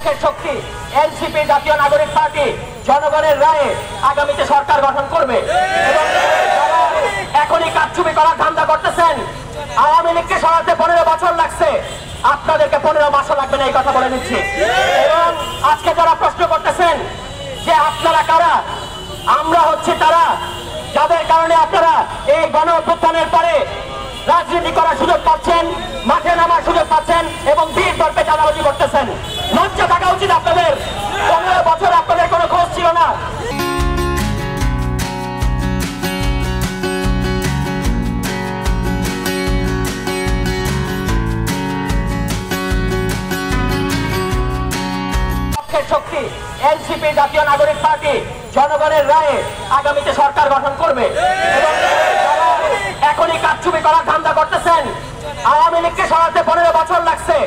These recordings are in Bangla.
শক্তি এনসিপি জাতীয় নাগরিক পার্টি জনগণের রায়ে আগামীতে সরকার গঠন করবে এবং এখনই কারচুপি করার ধান্দা করতেছেন। আওয়ামী লীগকে সরাতে 15 বছর লাগছে, আপনাদেরকে 15 মাসও লাগবে না, এই কথা বলে দিচ্ছি। এবং আজকে যারা প্রশ্ন করতেছেন যে আপনারা কারা, আমরা হচ্ছে তারা যাদের কারণে আপনারা এই গণ অভ্যুত্থানের পরে রাজনীতি করার সুযোগ পাচ্ছেন, মাঠে নামার সুযোগ পাচ্ছেন এবং বীর দর্পে চাঁদাবাজি করতেছেন। লজ্জা থাকা উচিত আপনাদের। 15 বছর আপনাদের কোনো খোঁজ ছিল না। শক্তি এনসিপি জাতীয় নাগরিক পার্টি জনগণের রায়ে আগামীতে সরকার গঠন করবে এবং এখনই কারচুপি করার ধান্দা করতেছেন। আওয়ামী লীগকে সরাতে 15 বছর লাগছে,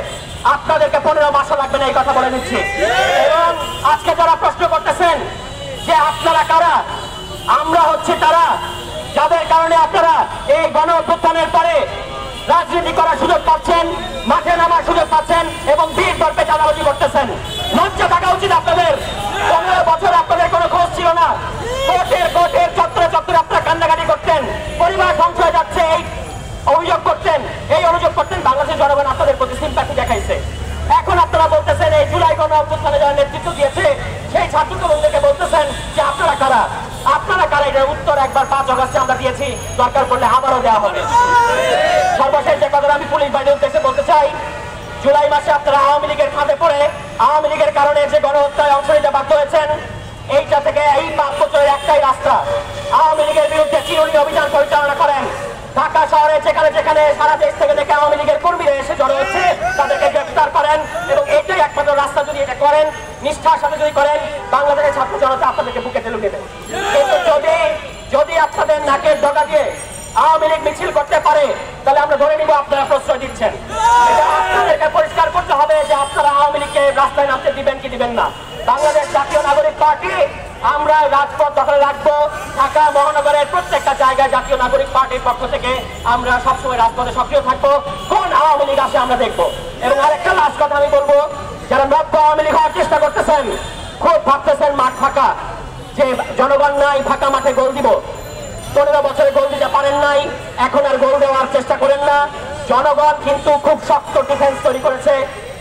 আপনাদেরকে 15 মাসও লাগবে না, এই কথা বলে দিচ্ছি। এবং আজকে যারা প্রশ্ন করতেছেন যে আপনারা কারা, আমরা হচ্ছে তারা যাদের কারণে আপনারা এই গণ অভ্যুত্থানের পরে রাজনীতি করার সুযোগ পাচ্ছেন, মাঠে নামার সুযোগ পাচ্ছেন এবং বীর দর্পে চাঁদাবাজি করতেছেন। লজ্জা থাকা উচিত আপনাদের। 15 বছর আপনাদের কোনো খোঁজ ছিল না। কোর্টের চত্বরে চত্বরে আপনারা কান্নাকাটি করতেন, পরিবার ধ্বংস হয়ে যাচ্ছে এই অভিযোগ করতেন, এই অভিযোগ করতেন। বাংলাদেশের জনগণ আপনাদের প্রতি সিম্প্যাথি দেখাইছে। এখন আপনারা বলতেছেন এই জুলাই গণ অভ্যুত্থানে যারা নেতৃত্ব দিয়েছে সেই ছাত্রকে বলতেছেন যে আপনারা কারা, আপনারা কারা। এটার উত্তর একবার 5 আগস্টে আমরা দিয়েছি, দরকার পড়লে আবারও দেওয়া হবে। সর্বশেষ যে কথা আমি পুলিশ বাহিনীর উদ্দেশ্যে বলতে চাই, জুলাই মাসে আপনারা আওয়ামী লীগের ফাঁদে পড়ে আওয়ামী লীগের কারণে যে গণহত্যায় অংশ নিতে বাধ্য হয়েছেন, এইটা থেকে এই 5 বছরের একটাই রাস্তা, আওয়ামী লীগের বিরুদ্ধে চিরুনি অভিযান পরিচালনা করেন। ঢাকা শহরে যেখানে যেখানে সারা দেশ থেকে দেখে আওয়ামী লীগের কর্মীরা এসে জড়ো হচ্ছে তাদেরকে গ্রেফতার করেন এবং এটাই একমাত্র রাস্তা। যদি এটা করেন, নিষ্ঠার সাথে যদি করেন, বাংলাদেশের ছাত্র জনতা আপনাদেরকে বুকে টেনে নেবে। কিন্তু যদি আপনাদের নাকের ডগা দিয়ে আওয়ামী লীগ মিছিল করতে পারে, তাহলে আমরা ধরে নিব আপনারা প্রশ্রয় দিচ্ছেন। আপনাদেরকে পরিষ্কার করতে হবে যে আপনারা আওয়ামী লীগকে রাস্তায় নামতে দিবেন কি দিবেন না। বাংলাদেশ জাতীয় নাগরিক পার্টি আমরা রাজপথ দখলে রাখবো। ঢাকা মহানগরের প্রত্যেকটা জায়গায় জাতীয় নাগরিক পার্টির পক্ষ থেকে আমরা সবসময় রাজপথে সক্রিয় থাকবো। কোন আওয়ামী লীগ আসে আমরা দেখবো। এবং আরেকটা লাস্ট কথা আমি বলবো, যারা নব্য আওয়ামী লীগ হওয়ার চেষ্টা করতেছেন, খুব ভাবতেছেন মাঠ ফাঁকা, যে জনগণ নাই, ফাঁকা মাঠে গোল দিব। 15 বছরে গোল দিতে পারেন নাই, এখন আর গোল দেওয়ার চেষ্টা করেন না। জনগণ কিন্তু খুব শক্ত ডিফেন্স তৈরি করেছে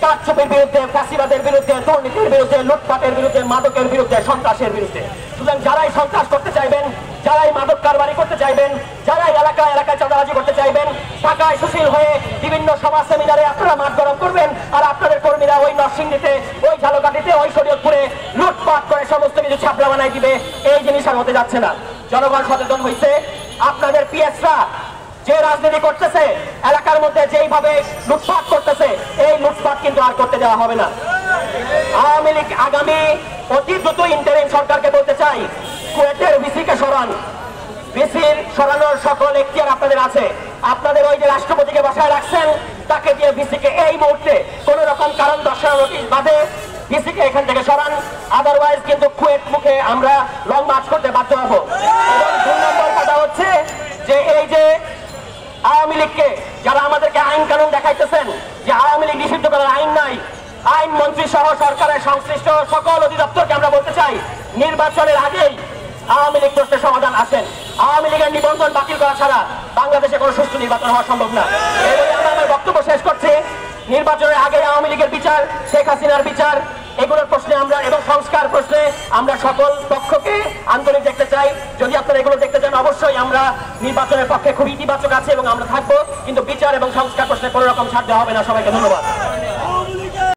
কারচুপির বিরুদ্ধে, ফ্যাসিবাদের বিরুদ্ধে, দুর্নীতির বিরুদ্ধে, লুটপাটের বিরুদ্ধে, মাদকের বিরুদ্ধে, সন্ত্রাসের বিরুদ্ধে। সুতরাং যারাই সন্ত্রাস করতে চাইবেন, যারাই মাদক কারবারি করতে চাইবেন, যারাই এলাকায় এলাকায় চাঁদাবাজি করতে চাইবেন, ঢাকায় সুশীল হয়ে বিভিন্ন সভা সেমিনারে আপনারা মাঠ গরম করবেন, আর আপনাদের কর্মীরা ওই নরসিংদীতে, ওই ঝালকাঠিতে, ওই শরীয়তপুরে লুটপাট করে সমস্ত কিছু ছাপড়া বানাই দিবে। এই জিনিস আর হতে যাচ্ছে না। জনগণ সচেতন হয়েছে। আপনাদের পিএসরা যে রাজনীতি করতেছে, এলাকার মধ্যে যেইভাবে লুটপাট করতেছে, এই লুটপাট কিন্তু আর করতে দেওয়া হবে না। আওয়ামী লীগ আগামী অতি দ্রুত ইন্টারিম সরকারকে বলতে চাই, কুয়েটের ভিসিকে সরান। ভিসির সরানোর সকল এখতিয়ার আপনাদের আছে। আপনাদের ওই যে রাষ্ট্রপতিকে বসায় রাখছেন, তাকে দিয়ে ভিসিকে এই মুহূর্তে কোন রকম কারণ দর্শানোর নোটিশ বাদে ভিসিকে এখান থেকে সরান। আদারওয়াইজ কিন্তু কুয়েট মুখে আমরা লং মার্চ করতে বাধ্য হব। এবং 2 নম্বর কথা হচ্ছে যে এই যে আওয়ামী লীগকে যারা আমাদেরকে আইন কানুন দেখাইতেছেন যে আওয়ামী লীগ নিষিদ্ধ করার আইন নাই, আইন মন্ত্রী সহ সরকারের সংশ্লিষ্ট সকল অধিদপ্তরকে আমরা বলতে চাই, নির্বাচনের আগেই আওয়ামী লীগ প্রশ্নের সমাধান আসেন। আওয়ামী লীগের নিবন্ধন বাতিল করা ছাড়া বাংলাদেশে কোনো সুষ্ঠু নির্বাচন হওয়া সম্ভব না। এই আমরা আমার বক্তব্য শেষ করছি। নির্বাচনের আগে আওয়ামী লীগের বিচার, শেখ হাসিনার বিচার, এগুলোর প্রশ্নে আমরা এবং সংস্কার প্রশ্নে আমরা সকল পক্ষকে আন্তরিক দেখতে চাই। যদি আপনারা এগুলো দেখতে চান, অবশ্যই আমরা নির্বাচনের পক্ষে খুব ইতিবাচক আছে এবং আমরা থাকবো, কিন্তু বিচার এবং সংস্কার প্রশ্নে কোনো রকম ছাড় দেওয়া হবে না। সবাইকে ধন্যবাদ।